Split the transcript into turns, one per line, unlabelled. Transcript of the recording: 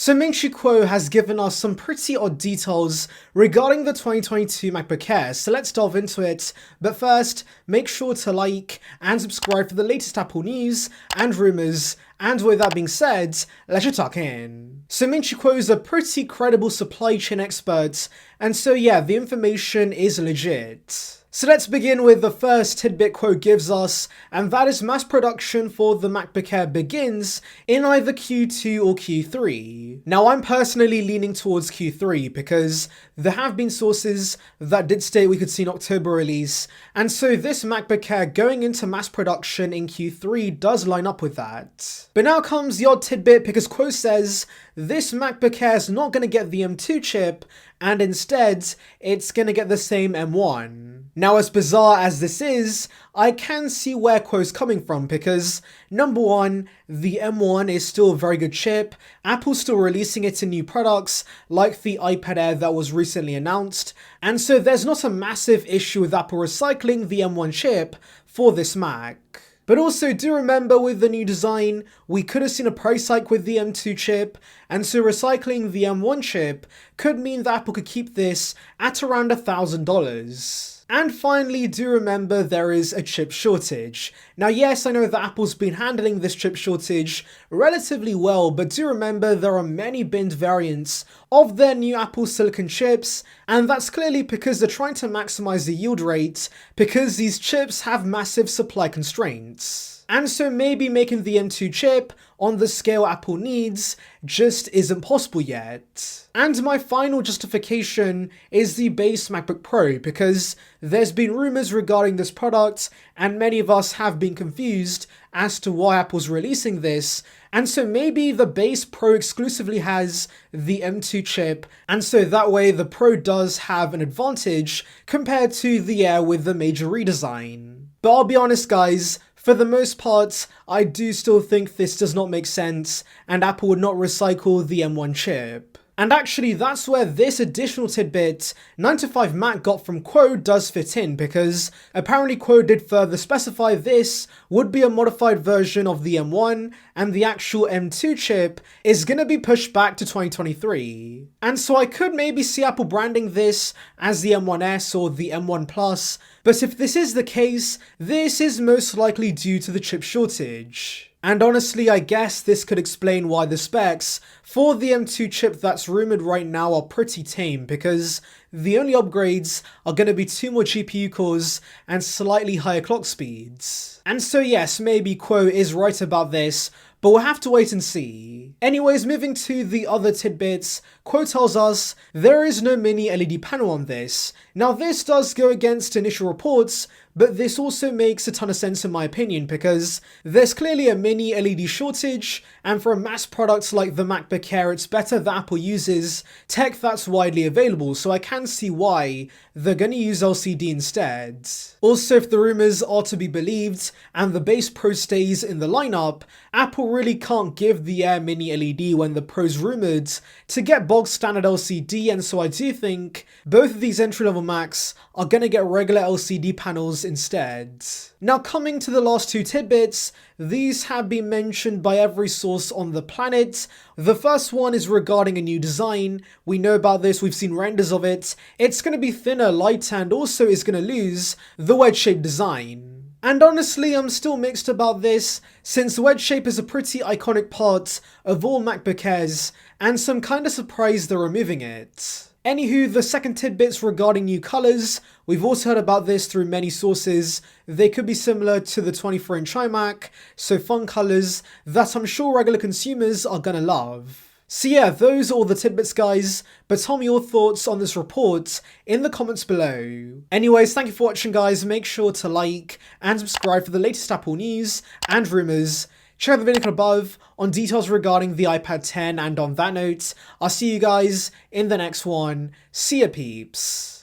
So Ming-Chi Kuo has given us some pretty odd details regarding the 2022 MacBook Air, so let's delve into it. But first, make sure to like and subscribe for the latest Apple news and rumours, and with that being said, let's just tuck in. So Ming-Chi Kuo is a pretty credible supply chain expert, and so yeah, the information is legit. So let's begin with the first tidbit Kuo gives us, and that is mass production for the MacBook Air begins in either Q2 or Q3. Now I'm personally leaning towards Q3 because there have been sources that did state we could see an October release, and so this MacBook Air going into mass production in Q3 does line up with that. But now comes the odd tidbit because Kuo says this MacBook Air is not going to get the M2 chip, and instead it's going to get the same M1. Now, as bizarre as this is, I can see where Kuo's coming from because, number one, the M1 is still a very good chip, Apple's still releasing it in new products like the iPad Air that was recently announced, and so there's not a massive issue with Apple recycling the M1 chip for this Mac. But also do remember with the new design, we could have seen a price hike with the M2 chip, and so recycling the M1 chip could mean that Apple could keep this at around $1,000. And finally, do remember there is a chip shortage. Now yes, I know that Apple's been handling this chip shortage relatively well, but do remember there are many binned variants of their new Apple Silicon chips, and that's clearly because they're trying to maximize the yield rate because these chips have massive supply constraints. And so maybe making the M2 chip on the scale Apple needs just isn't possible yet. And my final justification is the base MacBook Pro, because there's been rumors regarding this product and many of us have been confused as to why Apple's releasing this, and so maybe the base Pro exclusively has the M2 chip, and so that way the Pro does have an advantage compared to the Air with the major redesign. But I'll be honest guys, for the most part, I do still think this does not make sense, and Apple would not recycle the M1 chip. And actually, that's where this additional tidbit 9to5Mac got from Kuo does fit in, because apparently Kuo did further specify this would be a modified version of the M1, and the actual M2 chip is gonna be pushed back to 2023. And so I could maybe see Apple branding this as the M1S or the M1 Plus, but if this is the case, this is most likely due to the chip shortage. And honestly, I guess this could explain why the specs for the M2 chip that's rumoured right now are pretty tame, because the only upgrades are going to be 2 more GPU cores and slightly higher clock speeds. And so yes, maybe Kuo is right about this, but we'll have to wait and see. Anyways, moving to the other tidbits, Kuo tells us there is no mini LED panel on this. Now this does go against initial reports, but this also makes a ton of sense in my opinion, because there's clearly a mini LED shortage, and for a mass product like the MacBook Air, it's better that Apple uses tech that's widely available, so I can see why they're gonna use LCD instead. Also, if the rumors are to be believed, and the base Pro stays in the lineup, Apple really can't give the Air mini LED when the Pro's rumored to get bog standard LCD, and so I do think both of these entry-level Macs are gonna get regular LCD panels instead. Now coming to the last two tidbits, these have been mentioned by every source on the planet. The first one is regarding a new design. We know about this, we've seen renders of it. It's going to be thinner, lighter, and also is going to lose the wedge-shaped design. And honestly, I'm still mixed about this, since wedge shape is a pretty iconic part of all MacBook Airs, and so I'm kinda surprised they're removing it. Anywho, the second tidbits regarding new colours, we've also heard about this through many sources. They could be similar to the 24-inch iMac, so fun colours that I'm sure regular consumers are gonna love. So yeah, those are all the tidbits guys, but tell me your thoughts on this report in the comments below. Anyways, thank you for watching guys, make sure to like and subscribe for the latest Apple news and rumours. Check out the video above on details regarding the iPad 10, and on that note, I'll see you guys in the next one. See ya peeps.